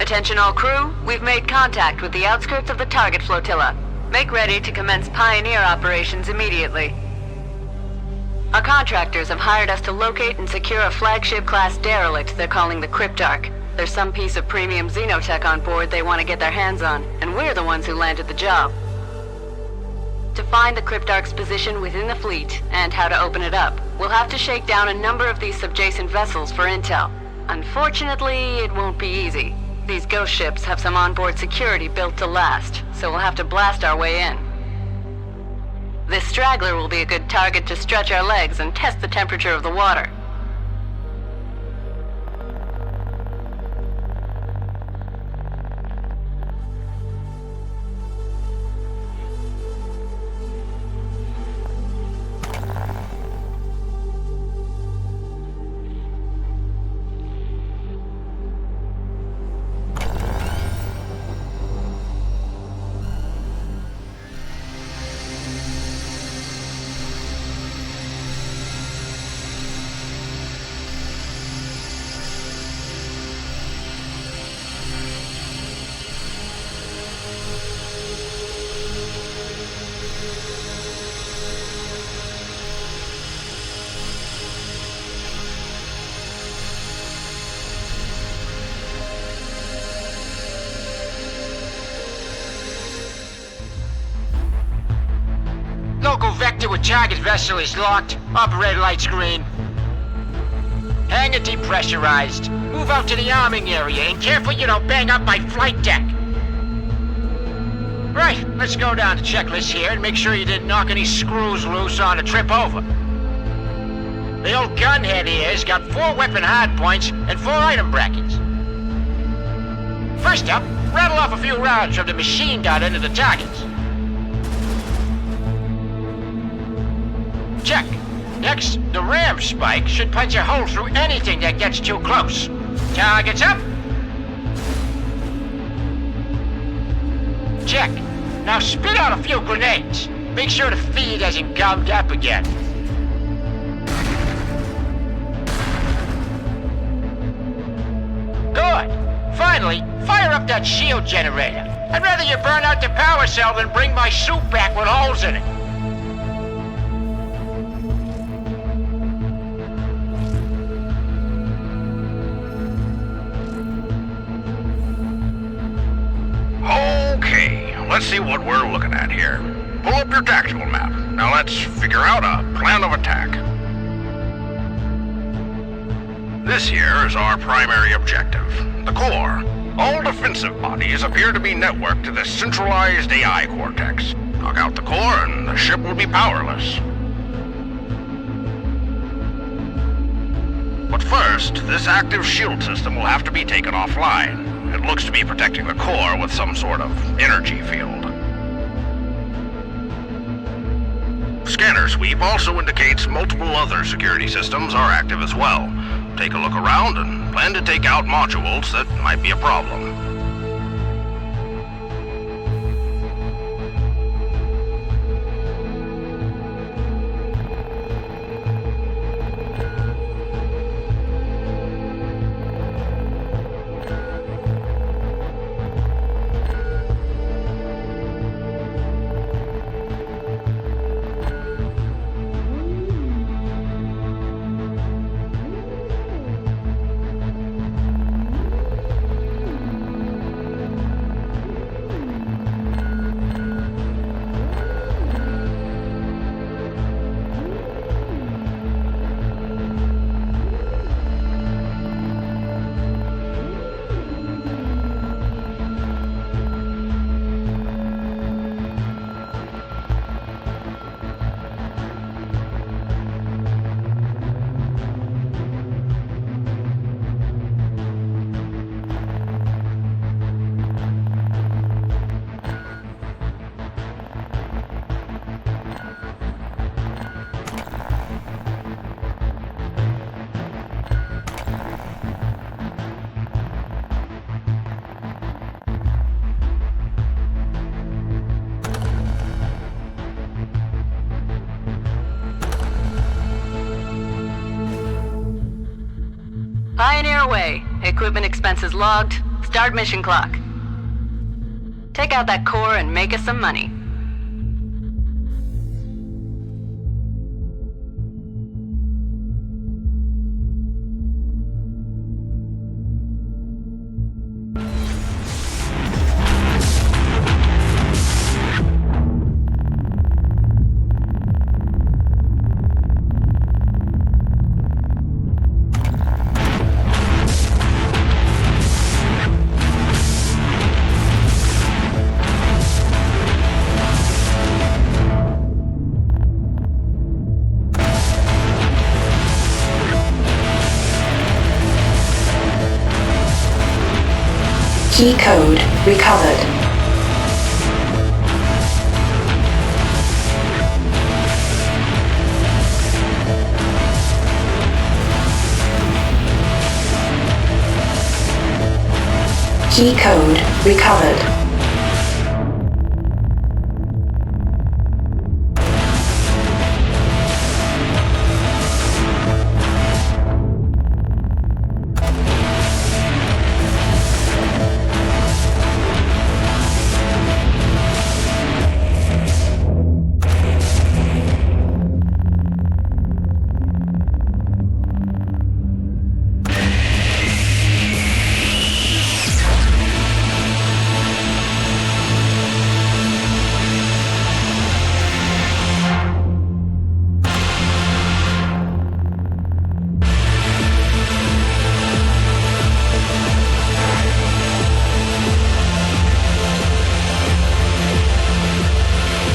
Attention all crew, we've made contact with the outskirts of the target flotilla. Make ready to commence Pioneer operations immediately. Our contractors have hired us to locate and secure a flagship-class derelict they're calling the Cryptark. There's some piece of premium xenotech on board they want to get their hands on, and we're the ones who landed the job. To find the Cryptark's position within the fleet, and how to open it up, we'll have to shake down a number of these subjacent vessels for intel. Unfortunately, it won't be easy. These ghost ships have some onboard security built to last, so we'll have to blast our way in. This straggler will be a good target to stretch our legs and test the temperature of the water. Local vector with target vessel is locked. Operator light screen. Hangar depressurized. Move out to the arming area and careful you don't bang up my flight deck. Right, let's go down the checklist here and make sure you didn't knock any screws loose on the trip over. The old gunhead here's got 4 weapon hardpoints and 4 item brackets. First up, rattle off a few rounds from the machine gun into the targets. Check. Next, the ram spike should punch a hole through anything that gets too close. Targets up. Check. Now spit out a few grenades. Make sure the feed hasn't gummed up again. Good. Finally, fire up that shield generator. I'd rather you burn out the power cell than bring my suit back with holes in it. Let's see what we're looking at here. Pull up your tactical map. Now let's figure out a plan of attack. This here is our primary objective, the core. All defensive bodies appear to be networked to the centralized AI cortex. Knock out the core and the ship will be powerless. But first, this active shield system will have to be taken offline. It looks to be protecting the core with some sort of energy field. Scanner sweep also indicates multiple other security systems are active as well. Take a look around and plan to take out modules that might be a problem. Pioneer away. Equipment expenses logged. Start mission clock. Take out that core and make us some money. Key code recovered. Key code recovered.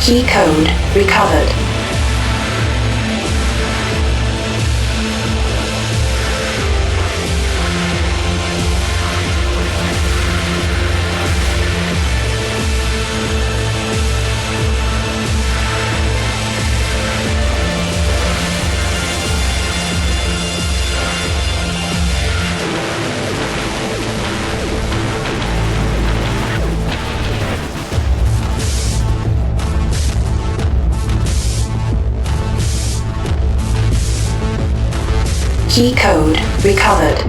Key code recovered. Key code recovered.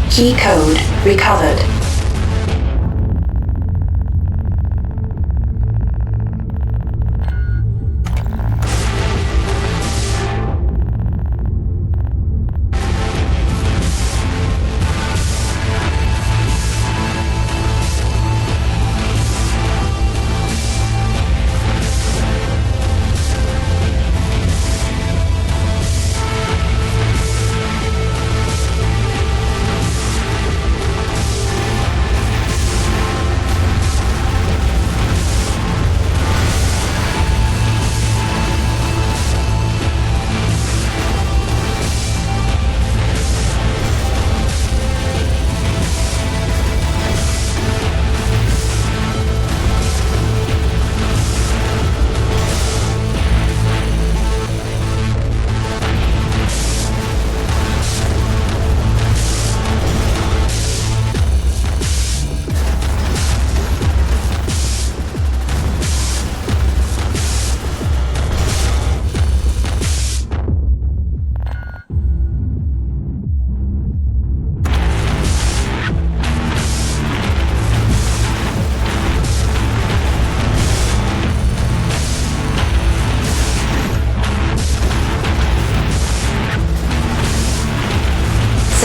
Key code recovered.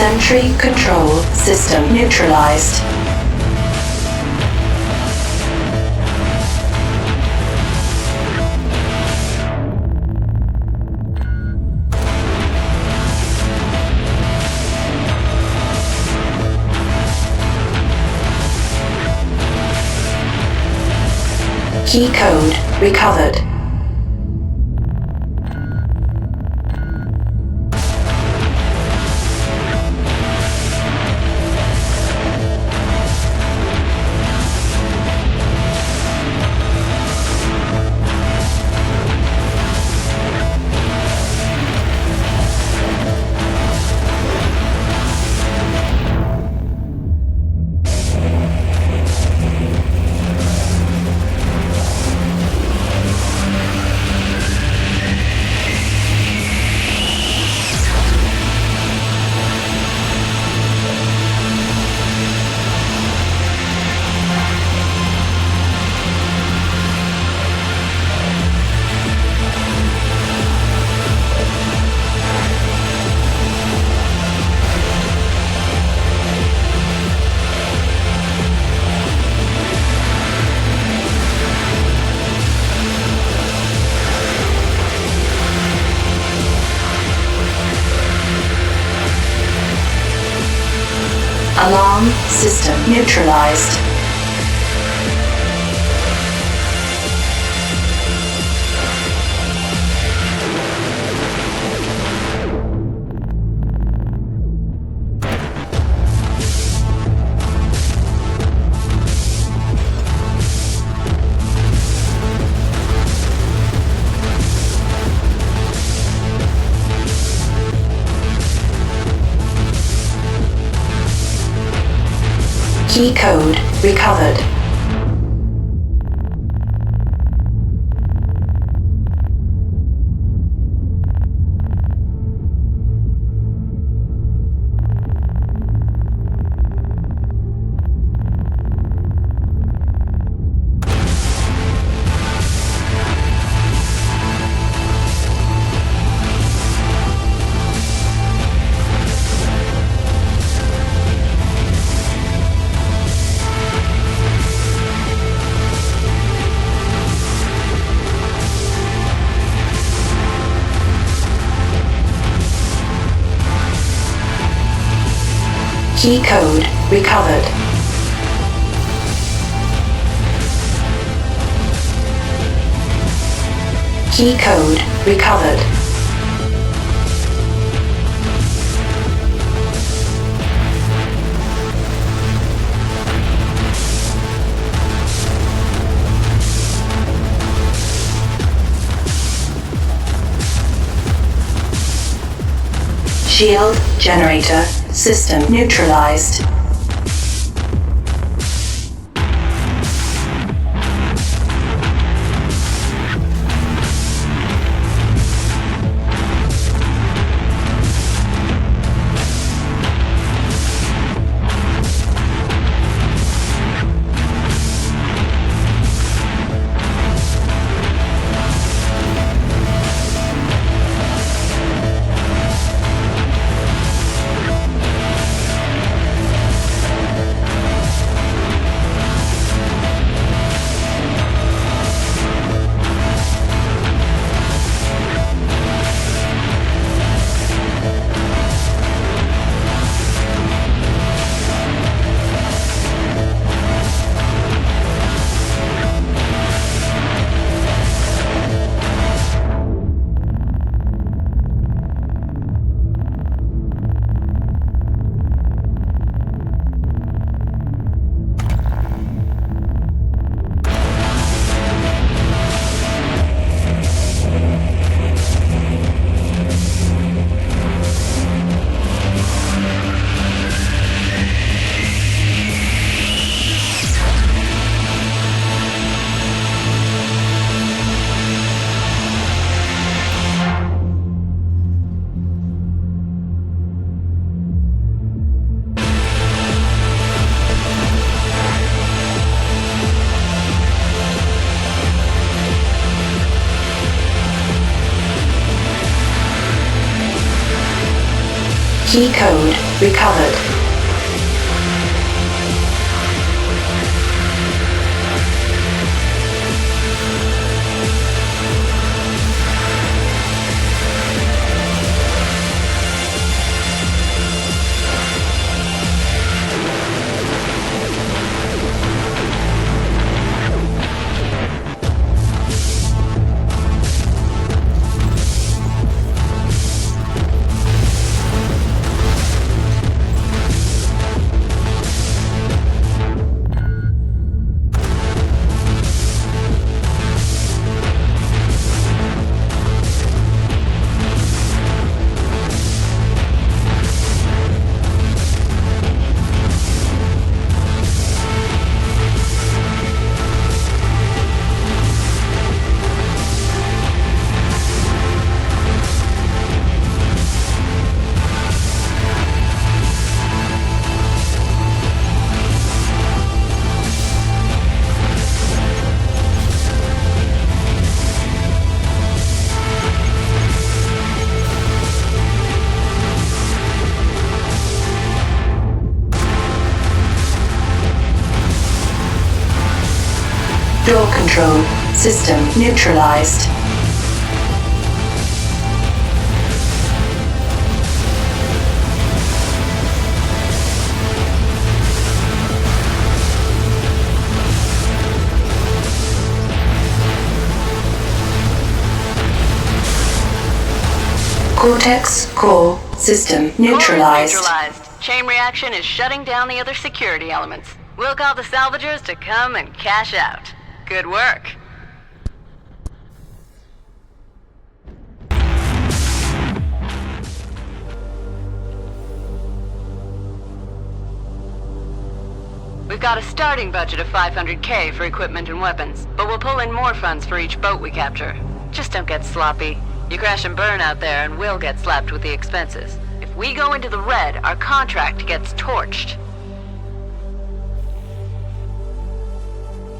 Sentry control system neutralized. Key code recovered. Alarm system neutralized. Key code recovered. Key code recovered. Key code recovered. Shield generator system neutralized. Key code recovered. Door control system neutralized. Cortex core system Core is neutralized. neutralized. Chain reaction is shutting down the other security elements. We'll call the salvagers to come and cash out. Good work. We've got a starting budget of $500K for equipment and weapons, but we'll pull in more funds for each boat we capture. Just don't get sloppy. You crash and burn out there and we'll get slapped with the expenses. If we go into the red, our contract gets torched.